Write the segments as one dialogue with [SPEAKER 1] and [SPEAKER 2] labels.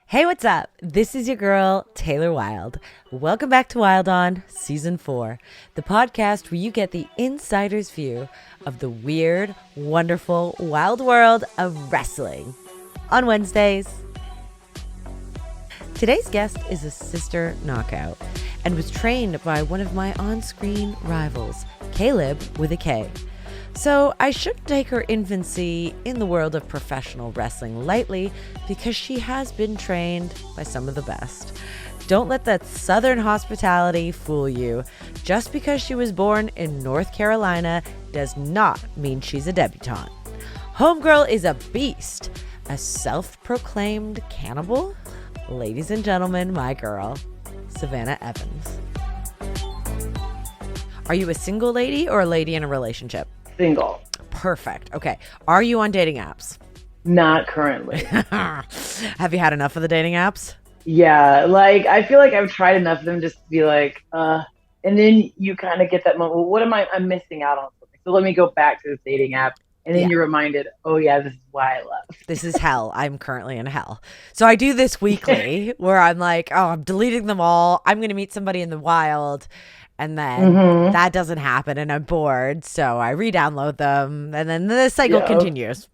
[SPEAKER 1] Hey, what's up? This is your girl, Taylor Wilde. Welcome back to Wilde On Season 4, the podcast where you get the insider's view of the weird, wonderful, wild world of wrestling. On Wednesdays. Today's guest is a sister knockout and was trained by one of my on-screen rivals, Caleb with a K. So I shouldn't take her infancy in the world of professional wrestling lightly because she has been trained by some of the best. Don't let that southern hospitality fool you. Just because she was born in North Carolina does not mean she's a debutante. Homegirl is a beast, a self-proclaimed cannibal. Ladies and gentlemen, my girl, Savannah Evans. Are you a single lady or a lady in a relationship?
[SPEAKER 2] Single.
[SPEAKER 1] Perfect. Okay. Are you on dating apps?
[SPEAKER 2] Not currently.
[SPEAKER 1] Have you had enough of the dating apps?
[SPEAKER 2] Yeah, I feel like I've tried enough of them just to be like, and then you kind of get that moment, well, what am I'm missing out on something. So let me go back to this dating app. And then you're reminded, oh yeah, this is why I left.
[SPEAKER 1] This is hell. I'm currently in hell. So I do this weekly where I'm like, oh, I'm deleting them all. I'm going to meet somebody in the wild. And then that doesn't happen and I'm bored. So I re-download them and then the cycle continues.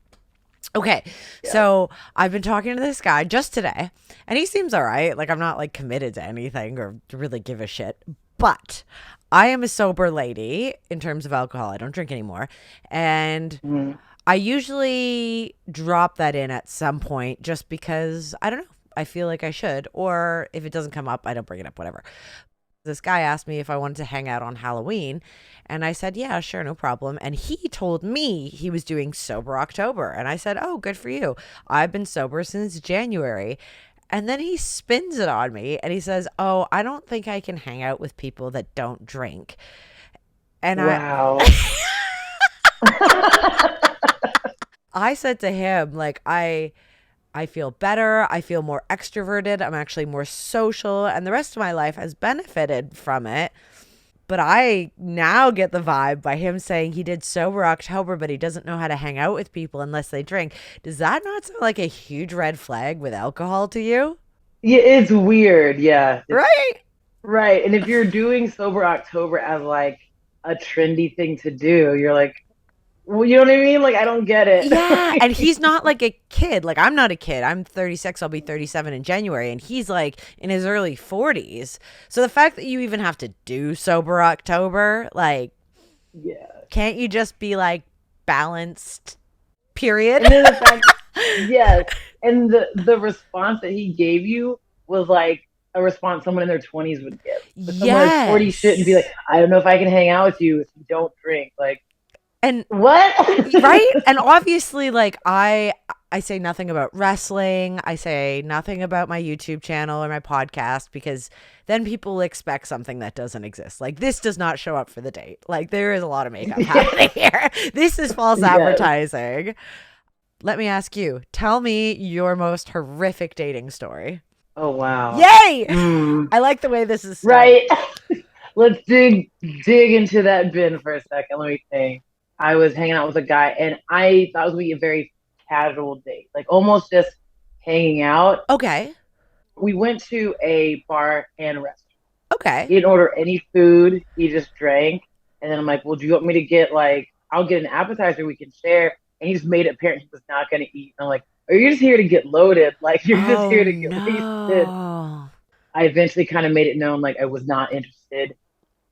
[SPEAKER 1] Okay. So I've been talking to this guy just today and he seems all right. Like I'm not like committed to anything or really give a shit. But I am a sober lady in terms of alcohol. I don't drink anymore. And I usually drop that in at some point just because, I don't know, I feel like I should. Or if it doesn't come up, I don't bring it up, whatever. This guy asked me if I wanted to hang out on Halloween. And I said, yeah, sure, no problem. And he told me he was doing Sober October. And I said, oh, good for you. I've been sober since January. And then he spins it on me and he says, oh, I don't think I can hang out with people that don't drink. And
[SPEAKER 2] wow.
[SPEAKER 1] I said to him, like, I feel better. I feel more extroverted. I'm actually more social. And the rest of my life has benefited from it. But I now get the vibe by him saying he did Sober October, but he doesn't know how to hang out with people unless they drink. Does that not sound like a huge red flag with alcohol to you?
[SPEAKER 2] Yeah, it's weird. Yeah.
[SPEAKER 1] Right?
[SPEAKER 2] Right. And if you're doing Sober October as like a trendy thing to do, you're like, well, you know what I mean? Like, I don't get it.
[SPEAKER 1] Yeah. And he's not like a kid. Like, I'm not a kid. I'm 36. I'll be 37 in January. And he's like in his early 40s. So the fact that you even have to do Sober October, like, can't you just be like balanced, period?
[SPEAKER 2] And then the fact, yes. And the response that he gave you was like a response someone in their 20s would give. But someone in their 40s shouldn't be like, I don't know if I can hang out with you if you don't drink. Like,
[SPEAKER 1] and
[SPEAKER 2] what?
[SPEAKER 1] Right? And obviously, like, I say nothing about wrestling. I say nothing about my YouTube channel or my podcast because then people expect something that doesn't exist. Like, this does not show up for the date. Like, there is a lot of makeup happening here. This is false advertising. Let me ask you, tell me your most horrific dating story.
[SPEAKER 2] Oh, wow.
[SPEAKER 1] Yay! I like the way this is started.
[SPEAKER 2] Right. Let's dig into that bin for a second. Let me think. I was hanging out with a guy, and I thought it was going to be a very casual date, like almost just hanging out.
[SPEAKER 1] Okay.
[SPEAKER 2] We went to a bar and restaurant.
[SPEAKER 1] Okay.
[SPEAKER 2] He didn't order any food. He just drank. And then I'm like, well, do you want me to get, like, I'll get an appetizer we can share. And he just made it apparent he was not going to eat. And I'm like, are you just here to get loaded? Like, you're just here to get wasted. I eventually kind of made it known, like, I was not interested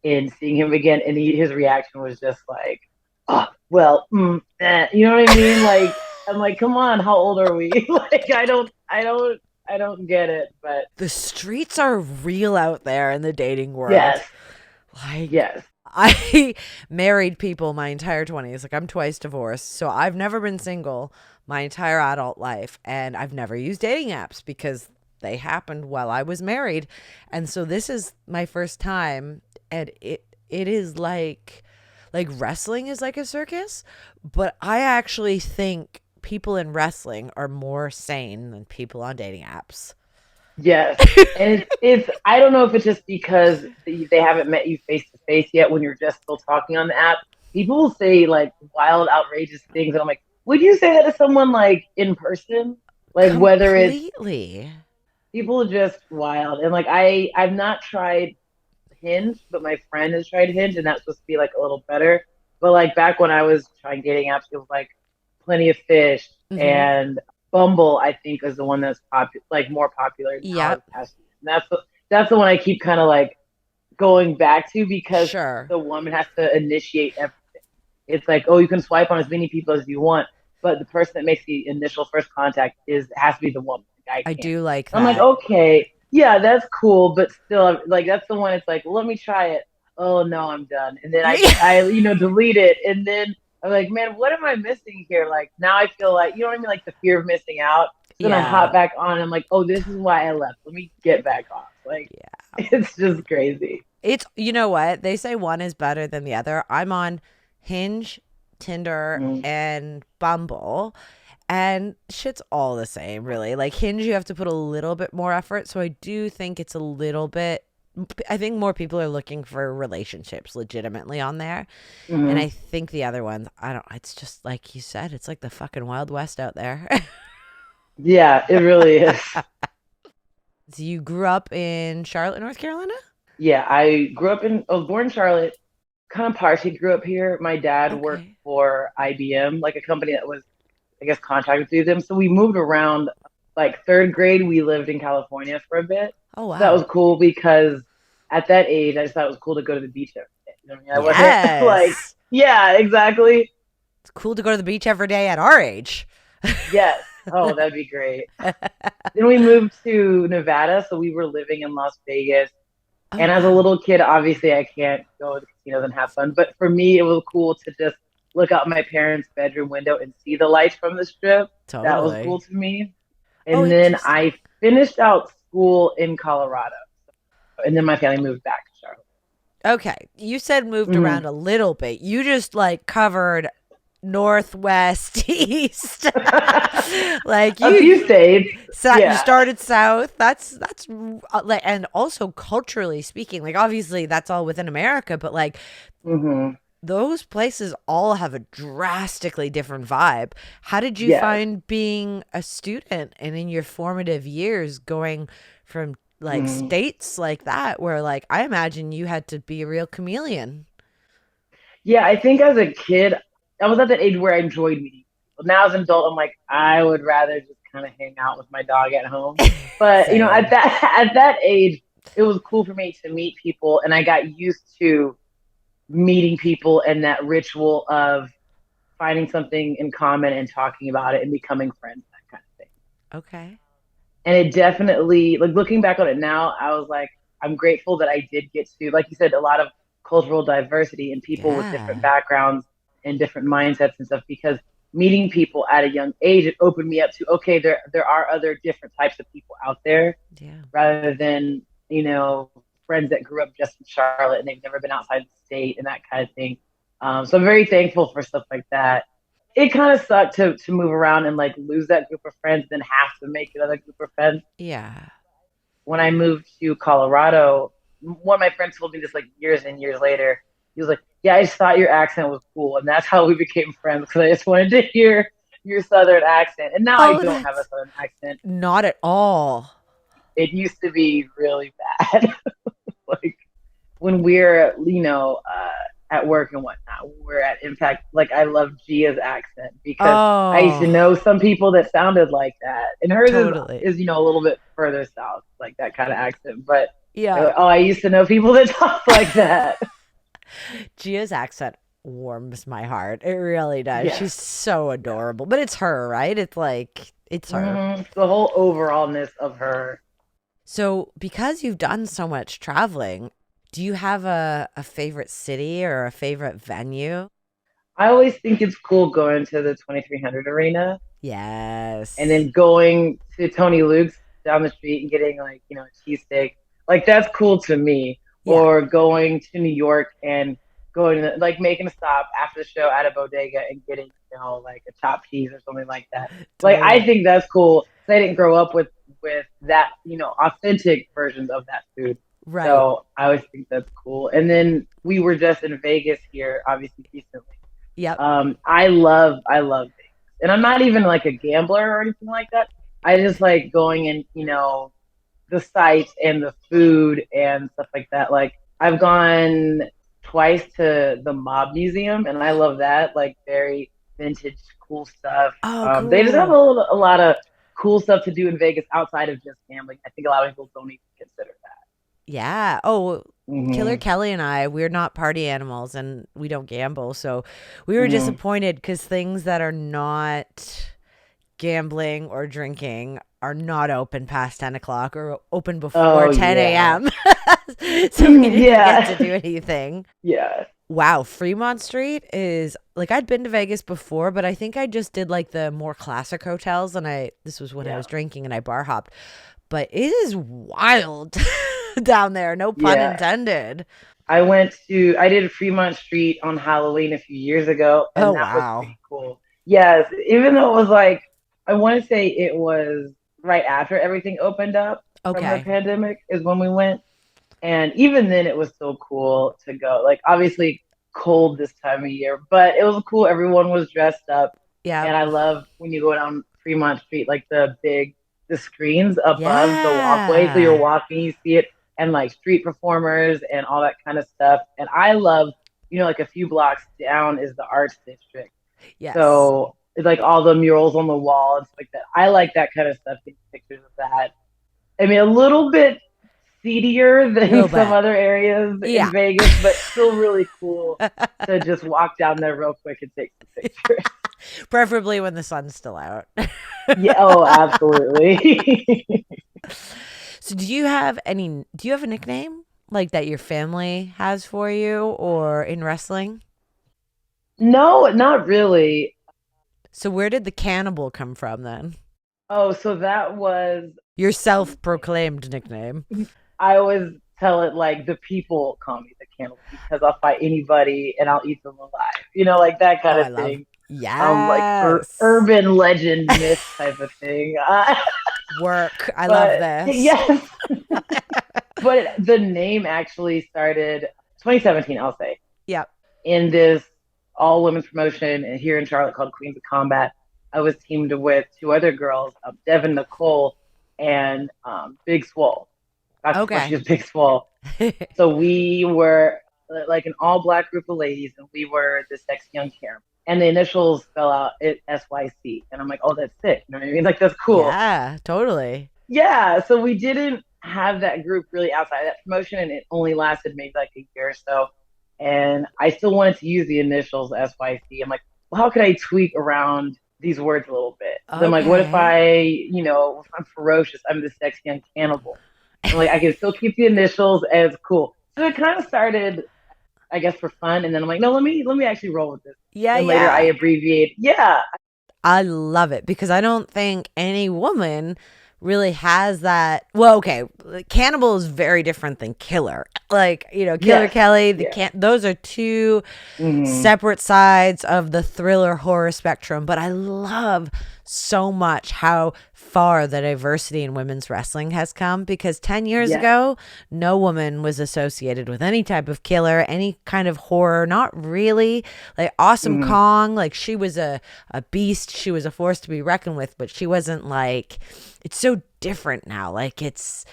[SPEAKER 2] in seeing him again. And his reaction was just like, oh, well, you know what I mean? Like, I'm like, come on, how old are we? Like, I don't get it. But
[SPEAKER 1] the streets are real out there in the dating world.
[SPEAKER 2] Yes.
[SPEAKER 1] Like,
[SPEAKER 2] yes.
[SPEAKER 1] I married people my entire 20s. Like, I'm twice divorced. So I've never been single my entire adult life. And I've never used dating apps because they happened while I was married. And so this is my first time. And it is like wrestling is like a circus. But I actually think people in wrestling are more sane than people on dating apps.
[SPEAKER 2] Yes. And it's I don't know if it's just because they haven't met you face to face yet when you're just still talking on the app. People will say like wild, outrageous things. And I'm like, would you say that to someone like in person? Like whether it's
[SPEAKER 1] completely.
[SPEAKER 2] People are just wild. And like I've not tried Hinge, but my friend has tried Hinge, and that's supposed to be like a little better. But like back when I was trying dating apps, it was like Plenty of Fish
[SPEAKER 1] Mm-hmm.
[SPEAKER 2] and Bumble. I think is the one that's like more popular now.
[SPEAKER 1] Yep.
[SPEAKER 2] And that's the one I keep kind of like going back to because
[SPEAKER 1] Sure.
[SPEAKER 2] the woman has to initiate everything. It's like, oh, you can swipe on as many people as you want, but the person that makes the initial first contact is has to be the woman. The guy
[SPEAKER 1] I
[SPEAKER 2] can't.
[SPEAKER 1] do like
[SPEAKER 2] I'm like,
[SPEAKER 1] that.
[SPEAKER 2] okay, yeah, that's cool, but still, like that's the one. It's like, well, let me try it. Oh no, I'm done. And then I delete it, and then I'm like, man, what am I missing here? Like now I feel like you know what I mean, like the fear of missing out. So then I
[SPEAKER 1] Yeah.
[SPEAKER 2] hop back on. And I'm like, oh, this is why I left. Let me get back off. Like
[SPEAKER 1] Yeah.
[SPEAKER 2] it's just crazy.
[SPEAKER 1] It's, you know what? They say one is better than the other. I'm on Hinge, Tinder,
[SPEAKER 2] Mm.
[SPEAKER 1] and Bumble, and shit's all the same, really. Like Hinge, you have to put a little bit more effort. So I do think it's a little bit. I think more people are looking for relationships legitimately on there. And I
[SPEAKER 2] Mm.
[SPEAKER 1] think the other ones, I don't, it's just like you said, it's like the fucking Wild West out there.
[SPEAKER 2] Yeah, it really is.
[SPEAKER 1] So you grew up in Charlotte, North Carolina?
[SPEAKER 2] Yeah, I was born in Charlotte, kind of partially grew up here. My dad worked
[SPEAKER 1] Okay.
[SPEAKER 2] for IBM, like a company that was, I guess, contracted through them. So we moved around. Like third grade, we lived in California for a bit.
[SPEAKER 1] Oh,
[SPEAKER 2] So that
[SPEAKER 1] wow.
[SPEAKER 2] was cool because at that age, I just thought it was cool to go to the beach every day. You know what I mean? I wasn't like,
[SPEAKER 1] Yes.
[SPEAKER 2] yeah, exactly.
[SPEAKER 1] It's cool to go to the beach every day at our age.
[SPEAKER 2] Yes. Oh, that'd be great. Then we moved to Nevada, so we were living in Las Vegas.
[SPEAKER 1] Oh,
[SPEAKER 2] And as a
[SPEAKER 1] wow.
[SPEAKER 2] little kid, obviously I can't go to the casinos and have fun. But for me, it was cool to just look out my parents' bedroom window and see the lights from the strip. That was cool
[SPEAKER 1] Totally.
[SPEAKER 2] to me.
[SPEAKER 1] Oh,
[SPEAKER 2] And then
[SPEAKER 1] interesting.
[SPEAKER 2] I finished out school in Colorado. And then my family moved back to Charlotte.
[SPEAKER 1] Okay. You said moved
[SPEAKER 2] Mm-hmm.
[SPEAKER 1] around a little bit. You just like covered northwest, east. Like
[SPEAKER 2] A few states.
[SPEAKER 1] you
[SPEAKER 2] Yeah.
[SPEAKER 1] started south. That's like, and also culturally speaking, like obviously that's all within America, but like
[SPEAKER 2] Mm-hmm.
[SPEAKER 1] those places all have a drastically different vibe. How did you
[SPEAKER 2] Yes.
[SPEAKER 1] find being a student and in your formative years going from like
[SPEAKER 2] Mm-hmm.
[SPEAKER 1] states like that where like I imagine you had to be a real chameleon?
[SPEAKER 2] Yeah, I think as a kid, I was at that age where I enjoyed meeting people. Now as an adult, I'm like, I would rather just kind of hang out with my dog at home. But at
[SPEAKER 1] Same.
[SPEAKER 2] that at that age, it was cool for me to meet people, and I got used to meeting people and that ritual of finding something in common and talking about it and becoming friends, that kind of thing.
[SPEAKER 1] Okay.
[SPEAKER 2] And it definitely, like looking back on it now, I was like, I'm grateful that I did get to, like you said, a lot of cultural diversity and people with different
[SPEAKER 1] Yeah.
[SPEAKER 2] backgrounds and different mindsets and stuff. Because meeting people at a young age, it opened me up to okay, there are other different types of people out there,
[SPEAKER 1] Yeah.
[SPEAKER 2] rather than friends that grew up just in Charlotte and they've never been outside the state and that kind of thing. So I'm very thankful for stuff like that. It kind of sucked to move around and like lose that group of friends, then have to make another group of friends.
[SPEAKER 1] Yeah.
[SPEAKER 2] When I moved to Colorado, one of my friends told me this like years and years later. He was like, "Yeah, I just thought your accent was cool, and that's how we became friends because I just wanted to hear your Southern accent." And now I
[SPEAKER 1] Oh,
[SPEAKER 2] don't have a
[SPEAKER 1] that's
[SPEAKER 2] Southern accent.
[SPEAKER 1] not at all.
[SPEAKER 2] It used to be really bad. Like when we're at work and whatnot, when we're at Impact, like I love Gia's accent because I used to
[SPEAKER 1] Oh,
[SPEAKER 2] know some people that sounded like that, and hers
[SPEAKER 1] totally.
[SPEAKER 2] is a little bit further south, like that kind of accent. But
[SPEAKER 1] Yeah.
[SPEAKER 2] I used to know people that talk like that.
[SPEAKER 1] Gia's accent warms my heart. It really does.
[SPEAKER 2] Yes,
[SPEAKER 1] She's so
[SPEAKER 2] yeah.
[SPEAKER 1] adorable. But it's her, right? It's like, it's her.
[SPEAKER 2] The whole overallness of her.
[SPEAKER 1] So, because you've done so much traveling, do you have a favorite city or a favorite venue?
[SPEAKER 2] I always think it's cool going to the 2300 arena and
[SPEAKER 1] Yes.
[SPEAKER 2] then going to Tony Luke's down the street and getting like a cheesesteak. Like that's cool to me.
[SPEAKER 1] Yeah,
[SPEAKER 2] Or going to New York and going to like making a stop after the show at a bodega and getting like a chopped cheese or something like that. Like I
[SPEAKER 1] totally.
[SPEAKER 2] think that's cool. 'Cause I didn't grow up with that authentic versions of that food.
[SPEAKER 1] Right.
[SPEAKER 2] So I always think that's cool. And then we were just in Vegas here, obviously recently.
[SPEAKER 1] Yep.
[SPEAKER 2] I love Vegas, and I'm not even like a gambler or anything like that. I just like going and the sights and the food and stuff like that. Like I've gone twice to the Mob Museum, and I love that. Like very vintage, cool stuff.
[SPEAKER 1] Oh,
[SPEAKER 2] They just have
[SPEAKER 1] cool.
[SPEAKER 2] a lot of cool stuff to do in Vegas outside of just gambling. I think a lot of people don't even consider
[SPEAKER 1] Yeah. Oh,
[SPEAKER 2] that.
[SPEAKER 1] Killer Kelly and I, we're not party animals and we don't gamble. So we were
[SPEAKER 2] Hmm.
[SPEAKER 1] disappointed because things that are not gambling or drinking are not open past 10 o'clock or open before
[SPEAKER 2] Oh
[SPEAKER 1] 10
[SPEAKER 2] yeah,
[SPEAKER 1] a.m. So we didn't get to
[SPEAKER 2] yeah,
[SPEAKER 1] do anything.
[SPEAKER 2] yeah,
[SPEAKER 1] Wow. Fremont Street is like, I'd been to Vegas before, but I think I just did like the more classic hotels. And this was when I
[SPEAKER 2] yeah,
[SPEAKER 1] was drinking and I bar hopped. But it is wild down there. No pun
[SPEAKER 2] yeah.
[SPEAKER 1] intended.
[SPEAKER 2] I did Fremont Street on Halloween a few years ago,
[SPEAKER 1] Oh,
[SPEAKER 2] and that was
[SPEAKER 1] wow.
[SPEAKER 2] pretty cool. Yes, even though it was like, I want to say it was right after everything opened up from the
[SPEAKER 1] Okay.
[SPEAKER 2] pandemic is when we went. And even then, it was still cool to go. Like, obviously, cold this time of year, but it was cool. Everyone was dressed up.
[SPEAKER 1] Yeah.
[SPEAKER 2] And I love when you go down Fremont Street, like the screens above the walkway. So you're
[SPEAKER 1] Yeah.
[SPEAKER 2] walking, you see it, and like street performers and all that kind of stuff. And I love, like a few blocks down is the Arts District.
[SPEAKER 1] Yes.
[SPEAKER 2] So it's like all the murals on the wall and stuff like that. I like that kind of stuff, taking pictures of that. I mean, a little bit seedier than
[SPEAKER 1] Little
[SPEAKER 2] some
[SPEAKER 1] bit.
[SPEAKER 2] other areas in
[SPEAKER 1] Yeah.
[SPEAKER 2] Vegas, but still really cool to just walk down there real quick and take some pictures.
[SPEAKER 1] Preferably when the sun's still out.
[SPEAKER 2] Yeah, oh, absolutely.
[SPEAKER 1] So do you have a nickname like that your family has for you or in wrestling?
[SPEAKER 2] No, not really.
[SPEAKER 1] So where did the cannibal come from then?
[SPEAKER 2] Oh, so that was,
[SPEAKER 1] Your self-proclaimed nickname.
[SPEAKER 2] I always tell it like the people call me the cannibal because I'll fight anybody and I'll eat them alive. Like that
[SPEAKER 1] Oh,
[SPEAKER 2] kind
[SPEAKER 1] I
[SPEAKER 2] of
[SPEAKER 1] love.
[SPEAKER 2] thing. Like
[SPEAKER 1] Yes.
[SPEAKER 2] urban legend myth type of thing.
[SPEAKER 1] Work. I love
[SPEAKER 2] But
[SPEAKER 1] this.
[SPEAKER 2] yes, but the name actually started 2017, I'll say,
[SPEAKER 1] Yep.
[SPEAKER 2] in this all women's promotion here in Charlotte called Queens of Combat. I was teamed with two other girls, Devin Nicole and Big Swole. That's before she
[SPEAKER 1] Okay.
[SPEAKER 2] was Big Swole. So we were like an all black group of ladies, and we were the sexy young Karen. And the initials spell out it SYC. And I'm like, oh, that's sick. You know what I mean? Like, that's cool.
[SPEAKER 1] Yeah, totally.
[SPEAKER 2] Yeah. So we didn't have that group really outside of that promotion, and it only lasted maybe like a year or so. And I still wanted to use the initials SYC. I'm like, well, how could I tweak around these words a little bit? Because I'm like, what if
[SPEAKER 1] Okay.
[SPEAKER 2] if I'm ferocious, I'm the sexy young cannibal. I'm like, I can still keep the initials as cool. So it kind of started, I guess, for fun, and then I'm like, no, let me actually roll with this.
[SPEAKER 1] Yeah,
[SPEAKER 2] And later I
[SPEAKER 1] yeah.
[SPEAKER 2] abbreviate. Yeah,
[SPEAKER 1] I love it because I don't think any woman really has that. Well, okay, cannibal is very different than killer. Like, Killer
[SPEAKER 2] yes,
[SPEAKER 1] Kelly, the
[SPEAKER 2] yeah,
[SPEAKER 1] can those are two
[SPEAKER 2] hmm,
[SPEAKER 1] separate sides of the thriller horror spectrum, but I love so much how far the diversity in women's wrestling has come because 10 years
[SPEAKER 2] yes,
[SPEAKER 1] ago, no woman was associated with any type of killer, any kind of horror, not really. Like Awesome
[SPEAKER 2] hmm,
[SPEAKER 1] Kong, like she was a beast, she was a force to be reckoned with, but she wasn't like it's so different now. Like it's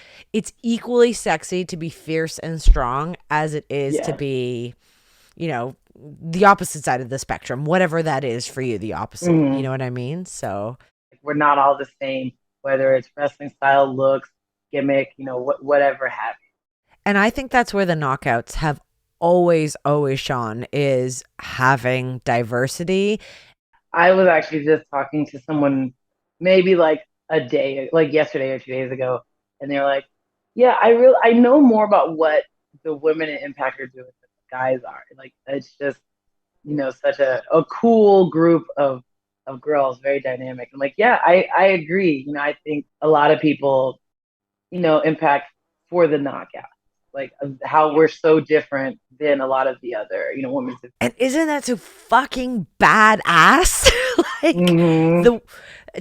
[SPEAKER 1] equally sexy to be fierce and strong as it is to
[SPEAKER 2] yes.
[SPEAKER 1] be, you know, the opposite side of the spectrum, whatever that is for you, the opposite. You
[SPEAKER 2] Hmm.
[SPEAKER 1] know what I mean? So,
[SPEAKER 2] We're not all the same, whether it's wrestling style, looks, gimmick, whatever have
[SPEAKER 1] and I think that's where the knockouts have always shone is having diversity.
[SPEAKER 2] I was actually just talking to someone maybe like a day, like yesterday or 2 days ago, and they were like, "Yeah, I know more about what the women in Impact are doing than the guys are. Like it's just such a cool group of girls, very dynamic." I'm like, "Yeah, I agree. I think a lot of people Impact for the knockout, like how we're so different than a lot of the other women's."
[SPEAKER 1] And isn't that so fucking badass? Like
[SPEAKER 2] Mm-hmm.
[SPEAKER 1] the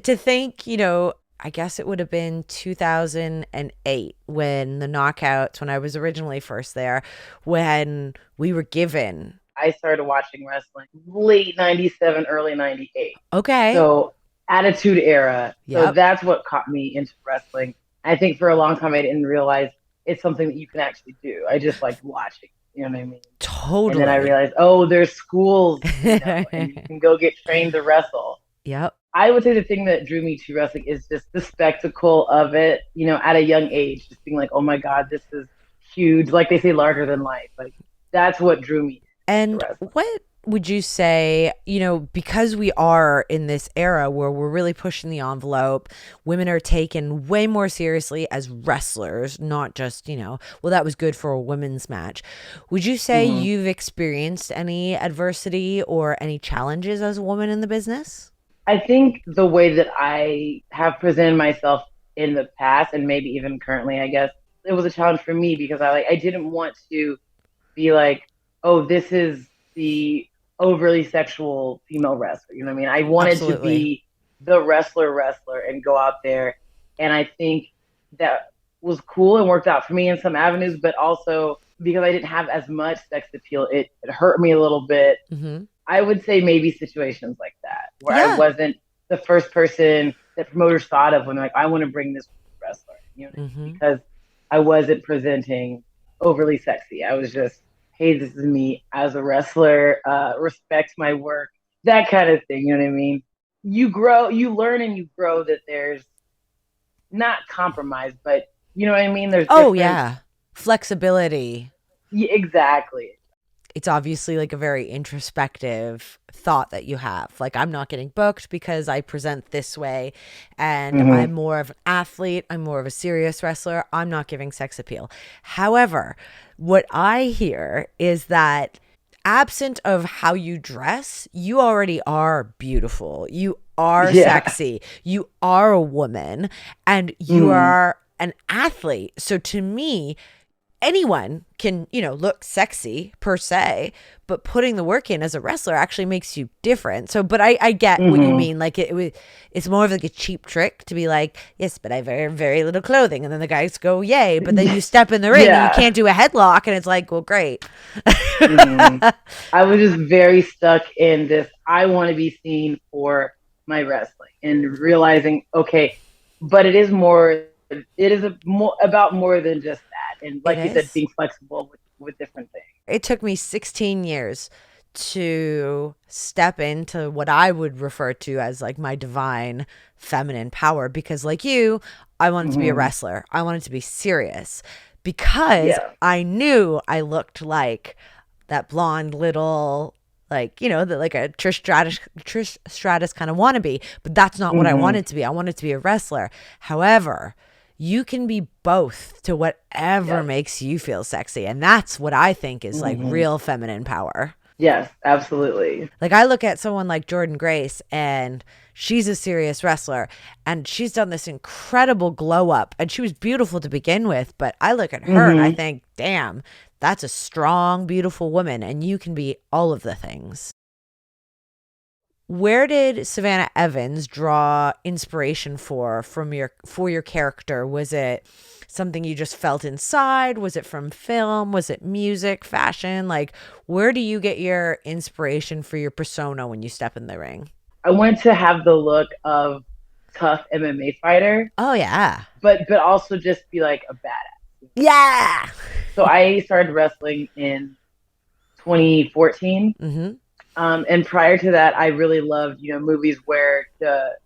[SPEAKER 1] to think, I guess it would have been 2008 when the knockouts, when I was originally first there, when we were given.
[SPEAKER 2] I started watching wrestling late '97, early '98.
[SPEAKER 1] Okay.
[SPEAKER 2] So Attitude Era. So
[SPEAKER 1] Yep.
[SPEAKER 2] that's what caught me into wrestling. I think for a long time I didn't realize it's something that you can actually do. I just liked watching, you know what I mean? And then I
[SPEAKER 1] Totally.
[SPEAKER 2] realized, oh, there's schools, and you can go get trained to wrestle.
[SPEAKER 1] Yep.
[SPEAKER 2] I would say the thing that drew me to wrestling is just the spectacle of it, at a young age, just being like, oh my God, this is huge. Like they say, larger than life. Like that's what drew me to
[SPEAKER 1] And
[SPEAKER 2] wrestling.
[SPEAKER 1] what would you say, because we are in this era where we're really pushing the envelope, women are taken way more seriously as wrestlers, not just, well, that was good for a women's match. Would you say
[SPEAKER 2] Mm-hmm.
[SPEAKER 1] you've experienced any adversity or any challenges as a woman in the business?
[SPEAKER 2] I think the way that I have presented myself in the past and maybe even currently, I guess, it was a challenge for me because I didn't want to be like, oh, this is the overly sexual female wrestler. You know what I mean? I wanted to
[SPEAKER 1] Absolutely.
[SPEAKER 2] be the wrestler and go out there. And I think that was cool and worked out for me in some avenues, but also because I didn't have as much sex appeal, it hurt me a little bit.
[SPEAKER 1] Mm-hmm.
[SPEAKER 2] I would say maybe situations like that where I
[SPEAKER 1] Yeah.
[SPEAKER 2] wasn't the first person that promoters thought of when like I want to bring this wrestler,
[SPEAKER 1] Mm-hmm.
[SPEAKER 2] because I wasn't presenting overly sexy. I was just, hey, this is me as a wrestler, respect my work, that kind of thing. You know what I mean? You grow, you learn, and you grow that there's not compromise, but you know what I mean. There's
[SPEAKER 1] Oh,
[SPEAKER 2] different,
[SPEAKER 1] yeah. Flexibility.
[SPEAKER 2] yeah, exactly.
[SPEAKER 1] It's obviously like a very introspective thought that you have. Like, I'm not getting booked because I present this way and I'm
[SPEAKER 2] Mm-hmm.
[SPEAKER 1] more of an athlete. I'm more of a serious wrestler. I'm not giving sex appeal. However, what I hear is that absent of how you dress, you already are beautiful. You are
[SPEAKER 2] Yeah.
[SPEAKER 1] sexy. You are a woman and you
[SPEAKER 2] Mm-hmm.
[SPEAKER 1] are an athlete. So to me, anyone can, look sexy per se, but putting the work in as a wrestler actually makes you different. So, but I get what you
[SPEAKER 2] Mm-hmm.
[SPEAKER 1] mean. Like it's more of like a cheap trick to be like, yes, but I wear very little clothing. And then the guys go, yay. But then you step in the ring and you
[SPEAKER 2] Yeah.
[SPEAKER 1] can't do a headlock. And it's like, well, great.
[SPEAKER 2] Mm-hmm. I was just very stuck in this. I want to be seen for my wrestling and realizing, okay, but it is about more than just that. And
[SPEAKER 1] It
[SPEAKER 2] like you said,
[SPEAKER 1] is.
[SPEAKER 2] being flexible with different things.
[SPEAKER 1] It took me 16 years to step into what I would refer to as like my divine feminine power because, like you, I wanted to be a
[SPEAKER 2] Mm-hmm.
[SPEAKER 1] wrestler. I wanted to be serious because
[SPEAKER 2] Yeah.
[SPEAKER 1] I knew I looked like that blonde little, like, that like a Trish Stratus kind of wannabe, but that's not what I
[SPEAKER 2] Mm-hmm.
[SPEAKER 1] wanted to be. I wanted to be a wrestler. However, you can be both to whatever
[SPEAKER 2] Yes.
[SPEAKER 1] makes you feel sexy. And that's what I think is like
[SPEAKER 2] Mm-hmm.
[SPEAKER 1] real feminine power.
[SPEAKER 2] Yes, absolutely.
[SPEAKER 1] Like I look at someone like Jordan Grace and she's a serious wrestler and she's done this incredible glow up and she was beautiful to begin with, but I look at her and I
[SPEAKER 2] Mm-hmm.
[SPEAKER 1] think, damn, that's a strong, beautiful woman and you can be all of the things. Where did Savannah Evans draw inspiration for your character? Was it something you just felt inside? Was it from film? Was it music, fashion? Like, where do you get your inspiration for your persona when you step in the ring?
[SPEAKER 2] I wanted to have the look of tough MMA fighter,
[SPEAKER 1] Oh yeah.
[SPEAKER 2] but also just be like a badass.
[SPEAKER 1] Yeah.
[SPEAKER 2] So I started wrestling in 2014.
[SPEAKER 1] Mhm.
[SPEAKER 2] And prior to that, I really loved, movies where the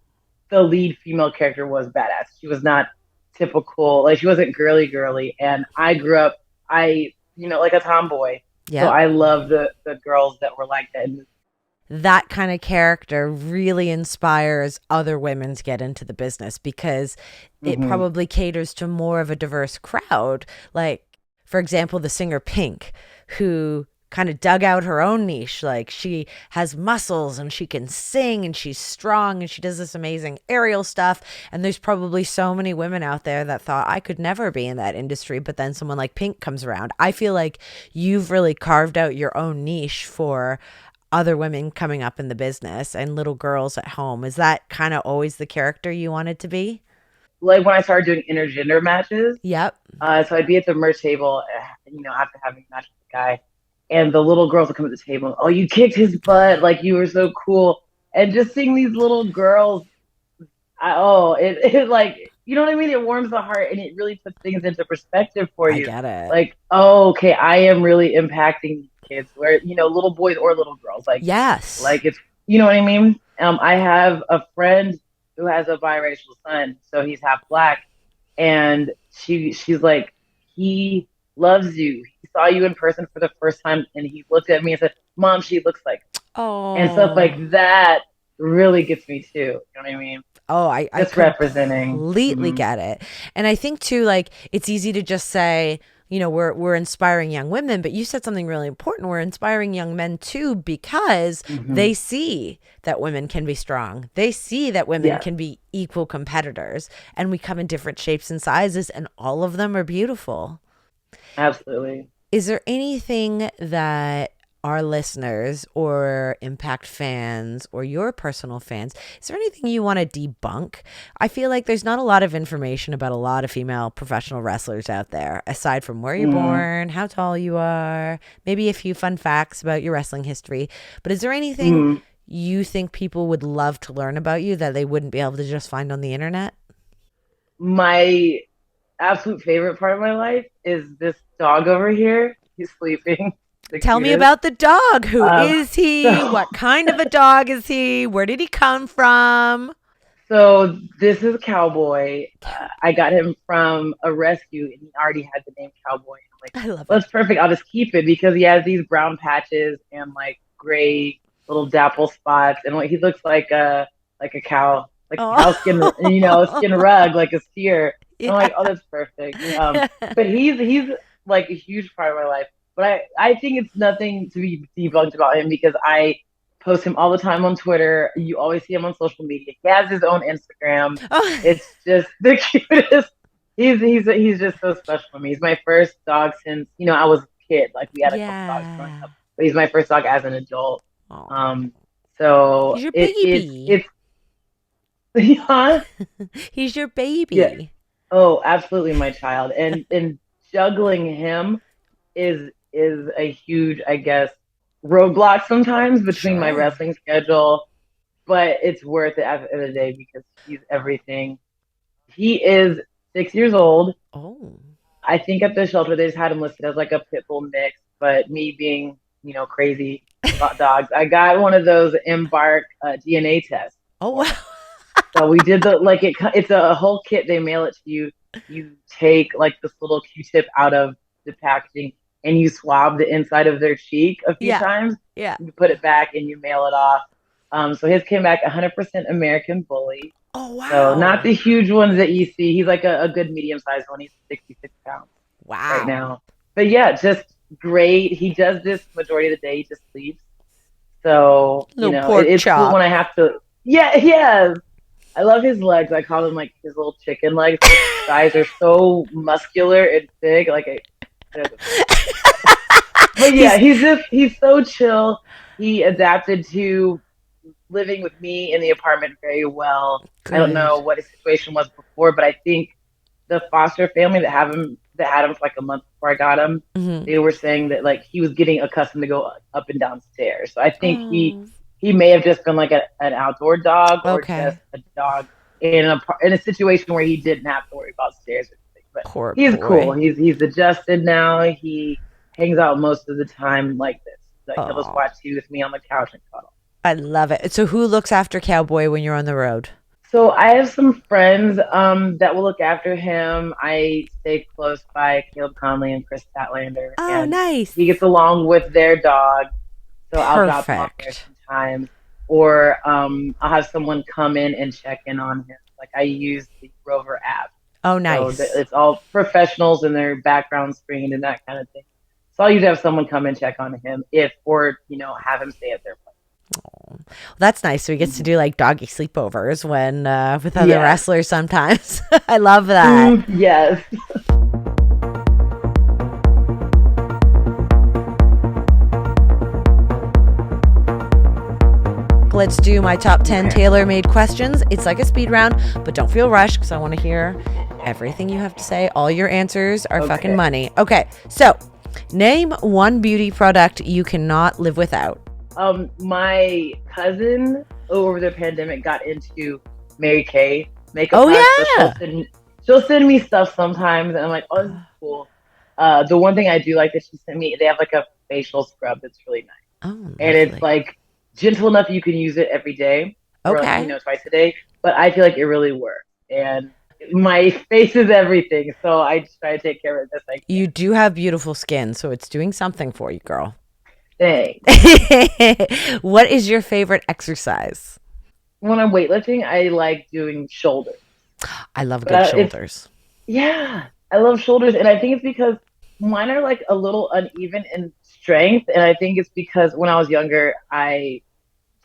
[SPEAKER 2] lead female character was badass. She was not typical, like she wasn't girly girly. And I grew up, like a tomboy. So
[SPEAKER 1] Yep.
[SPEAKER 2] I love the girls that were like that.
[SPEAKER 1] That kind of character really inspires other women to get into the business because it
[SPEAKER 2] Mm-hmm.
[SPEAKER 1] probably caters to more of a diverse crowd. Like, for example, the singer Pink, who kind of dug out her own niche. Like, she has muscles and she can sing and she's strong and she does this amazing aerial stuff. And there's probably so many women out there that thought I could never be in that industry. But then someone like Pink comes around. I feel like you've really carved out your own niche for other women coming up in the business and little girls at home. Is that kind of always the character you wanted to be?
[SPEAKER 2] Like when I started doing intergender matches,
[SPEAKER 1] Yep.
[SPEAKER 2] so I'd be at the merch table, after having a match with the guy, and the little girls would come to the table. Oh, you kicked his butt! Like you were so cool. And just seeing these little girls, it like you know what I mean? It warms the heart and it really puts things into perspective for
[SPEAKER 1] I
[SPEAKER 2] you.
[SPEAKER 1] get it.
[SPEAKER 2] Like, oh, okay, I am really impacting kids, where, little boys or little girls.
[SPEAKER 1] Yes.
[SPEAKER 2] Like it's, you know what I mean? I have a friend who has a biracial son, so he's half black, and she's like, he loves you. He saw you in person for the first time, and he looked at me and said, "Mom, she looks like," and stuff like that really gets me too. You know what I mean?
[SPEAKER 1] Oh, I
[SPEAKER 2] representing.
[SPEAKER 1] completely get it. And I think too, like, it's easy to just say, we're inspiring young women, but you said something really important. We're inspiring young men too, because they see that women can be strong. They see that women can be equal competitors, and we come in different shapes and sizes, and all of them are beautiful.
[SPEAKER 2] Absolutely.
[SPEAKER 1] Is there anything that our listeners or Impact fans or your personal fans, is there anything you want to debunk? I feel like there's not a lot of information about a lot of female professional wrestlers out there, aside from where you're born, how tall you are, maybe a few fun facts about your wrestling history. But is there anything you think people would love to learn about you that they wouldn't be able to just find on the internet?
[SPEAKER 2] My absolute favorite part of my life is this dog over here. He's sleeping.
[SPEAKER 1] Tell me about the dog. Who is he? What kind of a dog is he? Where did he come from?
[SPEAKER 2] So this is Cowboy. I got him from a rescue, and he already had the name Cowboy. I'm like, I love it. That's perfect. I'll just keep it because he has these brown patches and like gray little dapple spots, and he looks like a cow, like a cow skin, skin rug, like a steer. Yeah. I'm like, oh, that's perfect. But he's like a huge part of my life. But I think it's nothing to be debunked about him because I post him all the time on Twitter. You always see him on social media. He has his own Instagram. Oh. It's just the cutest. He's just so special to me. He's my first dog since, I was a kid. Like we had a couple dogs growing up. But he's my first dog as an adult. So
[SPEAKER 1] he's your baby.
[SPEAKER 2] Huh?
[SPEAKER 1] He's your baby.
[SPEAKER 2] Yeah. Oh, absolutely my child. And juggling him is a huge, I guess, roadblock sometimes between my wrestling schedule, but it's worth it at the end of the day because he's everything. He is 6 years old.
[SPEAKER 1] Oh.
[SPEAKER 2] I think at the shelter they just had him listed as like a pit bull mix, but me being, crazy about dogs, I got one of those Embark DNA tests.
[SPEAKER 1] Oh, wow.
[SPEAKER 2] So we did it's a whole kit. They mail it to you. You take like this little Q-tip out of the packaging and you swab the inside of their cheek a few times.
[SPEAKER 1] Yeah.
[SPEAKER 2] You put it back and you mail it off. So his came back 100% American Bully.
[SPEAKER 1] Oh, wow.
[SPEAKER 2] So not the huge ones that you see. He's like a good medium-sized one. He's 66 pounds right now. But yeah, just great. He does this majority of the day. He just sleeps. So, it's cool when I have to. Yeah, he has. I love his legs. I call them like his little chicken legs. His thighs are so muscular and big. But yeah, he's so chill. He adapted to living with me in the apartment very well. Good. I don't know what his situation was before, but I think the foster family that had him for like a month before I got him, they were saying that like he was getting accustomed to go up and down stairs. So I think he may have just been like an outdoor dog or just a dog in a situation where he didn't have to worry about stairs or anything. But he's cool. He's adjusted now. He hangs out most of the time like this. Like he'll just watch TV with me on the couch and cuddle.
[SPEAKER 1] I love it. So who looks after Cowboy when you're on the road?
[SPEAKER 2] So I have some friends that will look after him. I stay close by Caleb Conley and Chris Statlander.
[SPEAKER 1] Oh, nice.
[SPEAKER 2] He gets along with their dog. So I'll drop him off there sometimes. Or I'll have someone come in and check in on him. Like I use the Rover app.
[SPEAKER 1] Oh, nice.
[SPEAKER 2] So it's all professionals and their background screened and that kind of thing. So I'll usually have someone come and check on him or have him stay at their place.
[SPEAKER 1] Oh, well, that's nice. So he gets to do like doggy sleepovers when with other wrestlers sometimes. I love that.
[SPEAKER 2] Yes.
[SPEAKER 1] Let's do my top 10 tailor-made questions. It's like a speed round, but don't feel rushed because I want to hear everything you have to say. All your answers are fucking money. Okay, so name one beauty product you cannot live without.
[SPEAKER 2] My cousin over the pandemic got into Mary Kay makeup.
[SPEAKER 1] Oh, yeah.
[SPEAKER 2] she'll send me stuff sometimes, and I'm like, oh, this is cool. The one thing I do like that she sent me, they have like a facial scrub that's really nice,
[SPEAKER 1] Oh,
[SPEAKER 2] and it's
[SPEAKER 1] lovely.
[SPEAKER 2] like gentle enough you can use it every day or like
[SPEAKER 1] Okay.
[SPEAKER 2] twice a day. But I feel like it really works, and my face is everything, so I just try to take care of it best I
[SPEAKER 1] You do have beautiful skin, so it's doing something for you, girl.
[SPEAKER 2] can.
[SPEAKER 1] What is your favorite exercise?
[SPEAKER 2] When I'm weightlifting, I like doing shoulders,
[SPEAKER 1] I love
[SPEAKER 2] but
[SPEAKER 1] good
[SPEAKER 2] it's
[SPEAKER 1] shoulders.
[SPEAKER 2] yeah, I love shoulders, and I think it's because mine are like a little uneven in strength, and I think it's because when I was younger, I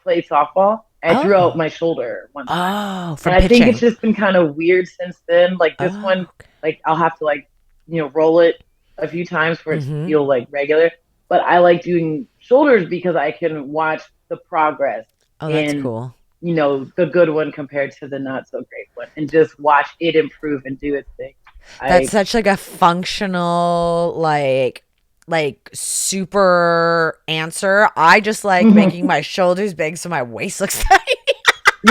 [SPEAKER 2] played softball. I threw out
[SPEAKER 1] Oh.
[SPEAKER 2] my shoulder one time,
[SPEAKER 1] Oh,
[SPEAKER 2] and
[SPEAKER 1] from
[SPEAKER 2] I think it's
[SPEAKER 1] pitching.
[SPEAKER 2] just been kind of weird since then. Like this one,
[SPEAKER 1] Oh.
[SPEAKER 2] like I'll have to like roll it a few times for it to
[SPEAKER 1] Mm-hmm.
[SPEAKER 2] feel like regular. But I like doing shoulders because I can watch the progress
[SPEAKER 1] Oh, that's
[SPEAKER 2] in
[SPEAKER 1] cool.
[SPEAKER 2] the good one compared to the not so great one, and just watch it improve and do its thing.
[SPEAKER 1] That's
[SPEAKER 2] I
[SPEAKER 1] such like a functional, like super answer. I just like making my shoulders big so my waist looks tiny.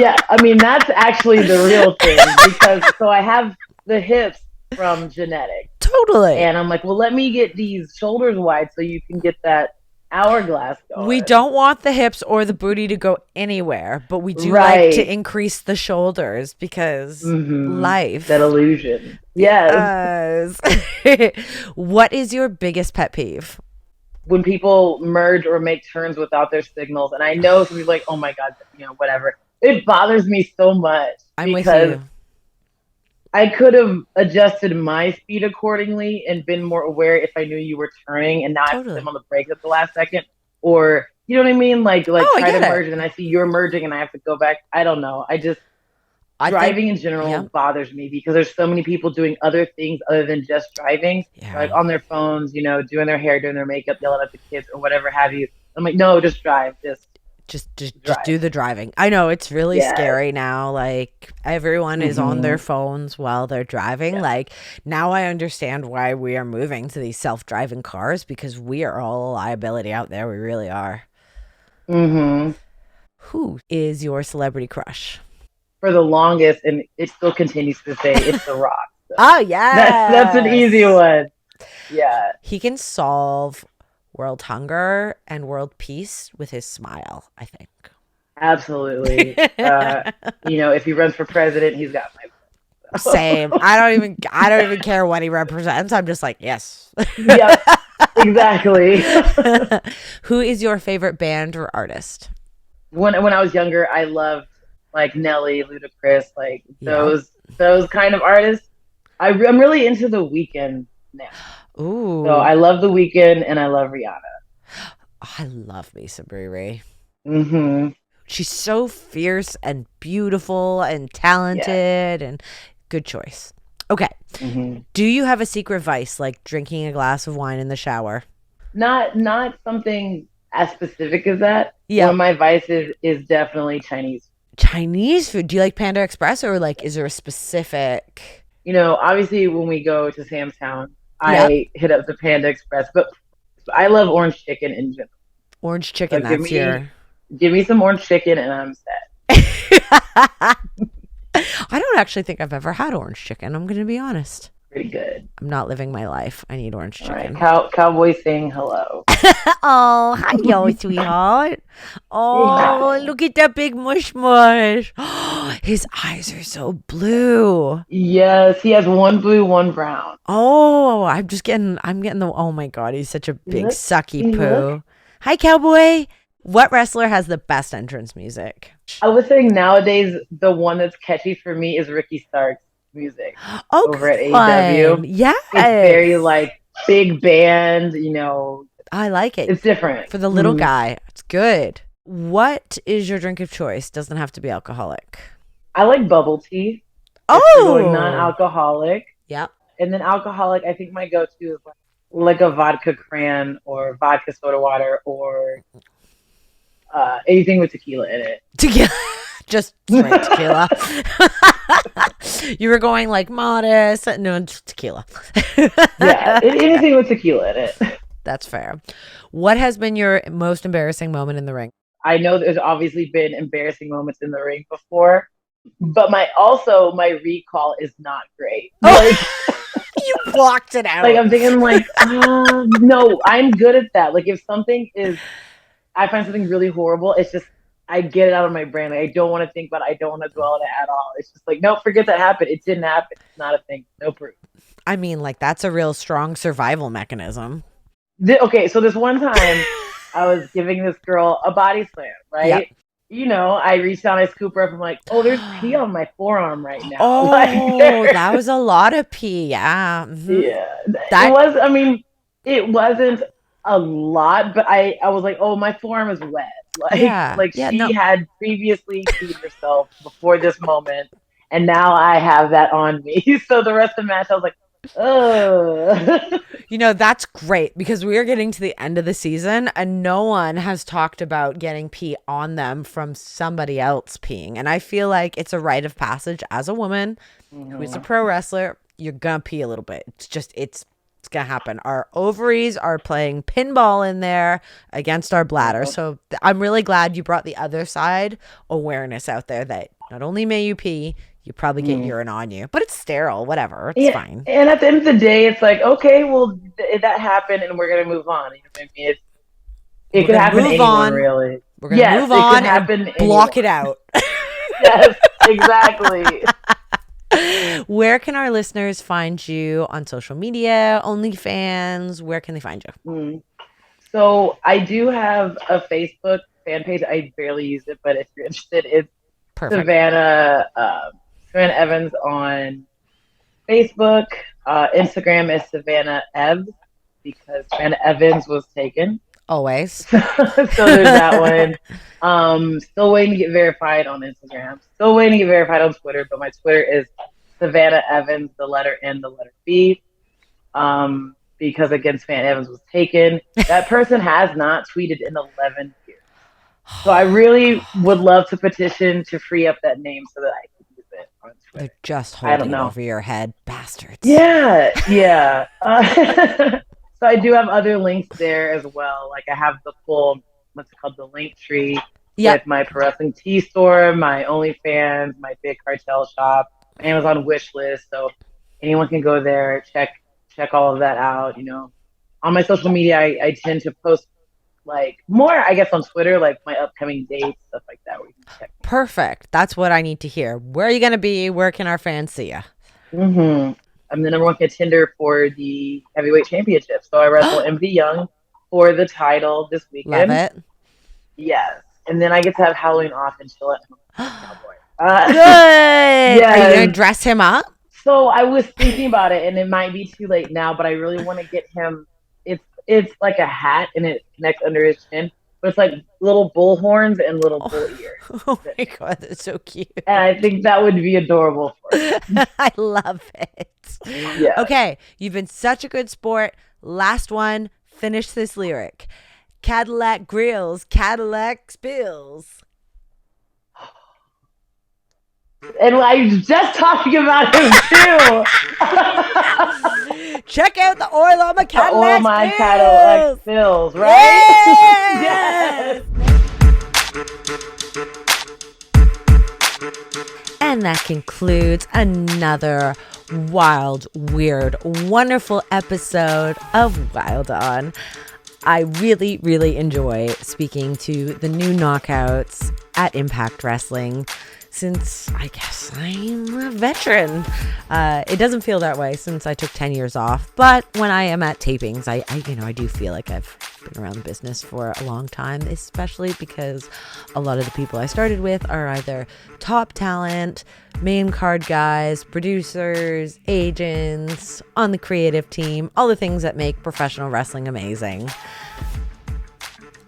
[SPEAKER 2] Yeah, I mean that's actually the real thing because so I have the hips from genetics,
[SPEAKER 1] Totally.
[SPEAKER 2] and I'm like, well, let me get these shoulders wide so you can get that hourglass
[SPEAKER 1] We
[SPEAKER 2] going.
[SPEAKER 1] don't want the hips or the booty to go anywhere, but we do like to
[SPEAKER 2] Right.
[SPEAKER 1] increase the shoulders because
[SPEAKER 2] That
[SPEAKER 1] life.
[SPEAKER 2] illusion. Yes.
[SPEAKER 1] Yes. What is your biggest pet peeve?
[SPEAKER 2] When people merge or make turns without their signals, and I know some people are like, oh my God, whatever. It bothers me so much
[SPEAKER 1] I'm with
[SPEAKER 2] because
[SPEAKER 1] you.
[SPEAKER 2] I could have adjusted my speed accordingly and been more aware if I knew you were turning and now I have to
[SPEAKER 1] Totally.
[SPEAKER 2] slam on the brakes at the last second. Or you know what I mean? Like
[SPEAKER 1] Oh, I
[SPEAKER 2] try to
[SPEAKER 1] get it.
[SPEAKER 2] merge and I see you're merging and I have to go back. I don't know. I just
[SPEAKER 1] I think,
[SPEAKER 2] driving in
[SPEAKER 1] yeah,
[SPEAKER 2] general bothers me because there's so many people doing other things other than just driving. Like
[SPEAKER 1] yeah.
[SPEAKER 2] on their phones, doing their hair, doing their makeup, yelling at the kids or whatever have you. I'm like, no, just drive. Just
[SPEAKER 1] Just
[SPEAKER 2] drive.
[SPEAKER 1] do the driving. I know it's really
[SPEAKER 2] Yeah.
[SPEAKER 1] scary now. Like everyone is on their
[SPEAKER 2] Mm-hmm.
[SPEAKER 1] phones while they're driving.
[SPEAKER 2] Yeah.
[SPEAKER 1] Like now I understand why we are moving to these self-driving cars because we are all a liability out there. We really are.
[SPEAKER 2] Mm-hmm.
[SPEAKER 1] Who is your celebrity crush?
[SPEAKER 2] For the longest, and it still continues to say it's The Rock. So
[SPEAKER 1] Oh
[SPEAKER 2] that's an easy
[SPEAKER 1] yes.
[SPEAKER 2] one. Yeah,
[SPEAKER 1] He can solve world hunger and world peace with his smile, I think.
[SPEAKER 2] absolutely. If he runs for president, he's got my vote.
[SPEAKER 1] Same. I don't even care what he represents. I'm just like, yes.
[SPEAKER 2] Yep, exactly.
[SPEAKER 1] Who is your favorite band or artist?
[SPEAKER 2] When I was younger, I loved like Nelly, Ludacris, like
[SPEAKER 1] Yep.
[SPEAKER 2] those kind of artists. I'm really into The Weeknd now. So
[SPEAKER 1] Ooh.
[SPEAKER 2] I love The Weeknd and I love Rihanna.
[SPEAKER 1] I love me some Riri.
[SPEAKER 2] Mm-hmm.
[SPEAKER 1] She's so fierce and beautiful and
[SPEAKER 2] Yeah.
[SPEAKER 1] talented and good choice. Okay.
[SPEAKER 2] Mm-hmm.
[SPEAKER 1] Do you have a secret vice like drinking a glass of wine in the shower?
[SPEAKER 2] Not something as specific as that. One of
[SPEAKER 1] Yep.
[SPEAKER 2] my vices is definitely Chinese.
[SPEAKER 1] Chinese food. Do you like Panda Express or like is there a specific?
[SPEAKER 2] Obviously when we go to Sam's Town,
[SPEAKER 1] Yep.
[SPEAKER 2] I hit up the Panda Express, but I love orange chicken in general.
[SPEAKER 1] Orange chicken,
[SPEAKER 2] Like give
[SPEAKER 1] that's
[SPEAKER 2] me
[SPEAKER 1] your
[SPEAKER 2] give me some orange chicken and I'm set.
[SPEAKER 1] I don't actually think I've ever had orange chicken. I'm going to be honest.
[SPEAKER 2] Pretty good.
[SPEAKER 1] I'm not living my life. I need orange
[SPEAKER 2] All right,
[SPEAKER 1] chicken.
[SPEAKER 2] Cowboy saying hello.
[SPEAKER 1] Oh, hi, sweetheart.
[SPEAKER 2] Say
[SPEAKER 1] Oh,
[SPEAKER 2] hi.
[SPEAKER 1] look at that big mush mush. His eyes are so blue.
[SPEAKER 2] Yes, he has one blue, one brown.
[SPEAKER 1] Oh, I'm getting oh my God, he's such a
[SPEAKER 2] You
[SPEAKER 1] big
[SPEAKER 2] look,
[SPEAKER 1] sucky
[SPEAKER 2] you look.
[SPEAKER 1] poo. Hi, cowboy. What wrestler has the best entrance music?
[SPEAKER 2] I was saying nowadays the one that's catchy for me is Ricky Stark's music
[SPEAKER 1] Oh,
[SPEAKER 2] over
[SPEAKER 1] good
[SPEAKER 2] at AEW.
[SPEAKER 1] one.
[SPEAKER 2] It's very
[SPEAKER 1] Yes.
[SPEAKER 2] like big band,
[SPEAKER 1] I like it.
[SPEAKER 2] it's different.
[SPEAKER 1] For the little
[SPEAKER 2] Mhm.
[SPEAKER 1] guy, it's good. What is your drink of choice? Doesn't have to be alcoholic.
[SPEAKER 2] I like bubble tea if we're going
[SPEAKER 1] Oh,
[SPEAKER 2] non-alcoholic.
[SPEAKER 1] yep.
[SPEAKER 2] And then alcoholic, I think my go-to is like a vodka cran or vodka soda water or anything with tequila in it.
[SPEAKER 1] Tequila. Just straight tequila. You were going like modest. No, just tequila.
[SPEAKER 2] Yeah, anything with tequila in it.
[SPEAKER 1] That's fair. What has been your most embarrassing moment in the ring?
[SPEAKER 2] I know there's obviously been embarrassing moments in the ring before. But my recall is not great.
[SPEAKER 1] Like you blocked it out.
[SPEAKER 2] Like I'm thinking like, no, I'm good at that. Like if I find something really horrible, it's just I get it out of my brain. Like I don't want to think about it. I don't want to dwell on it at all. It's just like, no, forget that happened. It didn't happen. It's not a thing. No proof.
[SPEAKER 1] I mean, like that's a real strong survival mechanism.
[SPEAKER 2] Okay, so this one time I was giving this girl a body slam, right? Yep. I reached out, I scoop her up. I'm like, oh, there's pee on my forearm right now.
[SPEAKER 1] Oh, like, that was a lot of pee. Yeah.
[SPEAKER 2] Mm-hmm. Yeah. It wasn't a lot, but I was like, oh, my forearm is wet. She had previously peed herself before this moment, and now I have that on me. So the rest of the match, I was like, oh.
[SPEAKER 1] That's great because we are getting to the end of the season and no one has talked about getting pee on them from somebody else peeing. And I feel like it's a rite of passage as a woman who is a pro wrestler. You're going to pee a little bit. It's going to happen. Our ovaries are playing pinball in there against our bladder. So I'm really glad you brought the other side awareness out there that not only may you pee, you probably get urine on you, but it's sterile, whatever. It's fine.
[SPEAKER 2] And at the end of the day, it's like, okay, well, that happened and we're going to move on. You know what I mean? It could happen to anyone, really.
[SPEAKER 1] We're going to move on and block it out.
[SPEAKER 2] Yes, exactly.
[SPEAKER 1] Where can our listeners find you on social media, OnlyFans? Where can they find you?
[SPEAKER 2] So I do have a Facebook fan page. I barely use it, but if you're interested, it's Savannah Evans on Facebook. Instagram is Savannah Evs because Savannah Evans was taken.
[SPEAKER 1] Always.
[SPEAKER 2] So there's that one. Still waiting to get verified on Instagram. Still waiting to get verified on Twitter, but my Twitter is Savannah Evans, the letter N, the letter B. Because again, Savannah Evans was taken. That person has not tweeted in 11 years. So I really would love to petition to free up that name so that I can use it on Twitter.
[SPEAKER 1] They're just holding it over your head, bastards.
[SPEAKER 2] Yeah. So I do have other links there as well. Like I have the full, what's it called, the link tree with my pro wrestling tea store, my OnlyFans, my big cartel shop, my Amazon wish list. So anyone can go there, check all of that out. On my social media, I tend to post like more, I guess, on Twitter, like my upcoming dates, stuff like that. Where you can check.
[SPEAKER 1] Perfect. That's what I need to hear. Where are you going to be? Where can our fans see you?
[SPEAKER 2] I'm the number one contender for the heavyweight championship. So I wrestle MV Young for the title this weekend.
[SPEAKER 1] Love it.
[SPEAKER 2] Yes. And then I get to have Halloween off and chill at Cowboy.
[SPEAKER 1] Good. Yes. Are you going to dress him up?
[SPEAKER 2] So I was thinking about it, and it might be too late now, but I really want to get him. It's like a hat, and it connects under his chin. But it's like little bull horns and little bull ears.
[SPEAKER 1] Oh my God, that's so cute.
[SPEAKER 2] And I think that would be adorable for him.
[SPEAKER 1] I love it. Yeah. Okay, you've been such a good sport. Last one, finish this lyric. Cadillac grills, Cadillac spills.
[SPEAKER 2] And I was just talking about him too.
[SPEAKER 1] Check out the oil on my Cadillac.
[SPEAKER 2] The oil on my Cadillac spills, right?
[SPEAKER 1] Yes. And that concludes another wild, weird, wonderful episode of Wilde On. I really, really enjoy speaking to the new knockouts at Impact Wrestling. Since I guess I'm a veteran. It doesn't feel that way since I took 10 years off. But when I am at tapings, I do feel like I've been around the business for a long time, especially because a lot of the people I started with are either top talent, main card guys, producers, agents, on the creative team, all the things that make professional wrestling amazing.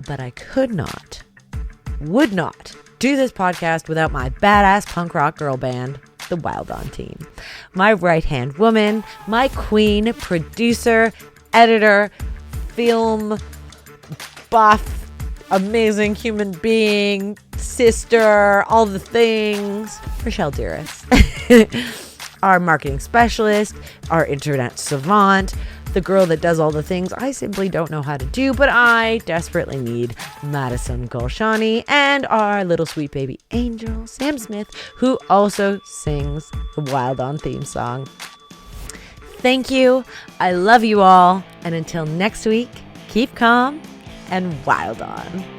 [SPEAKER 1] But I would not do this podcast without my badass punk rock girl band, the Wilde On team. My right-hand woman, my queen, producer, editor, film buff, amazing human being, sister, all the things, Rochelle Douris. Our marketing specialist, our internet savant, the girl that does all the things I simply don't know how to do, but I desperately need Madison Golshani and our little sweet baby angel, Sam Smith, who also sings the Wilde On theme song. Thank you. I love you all. And until next week, keep calm and wild on.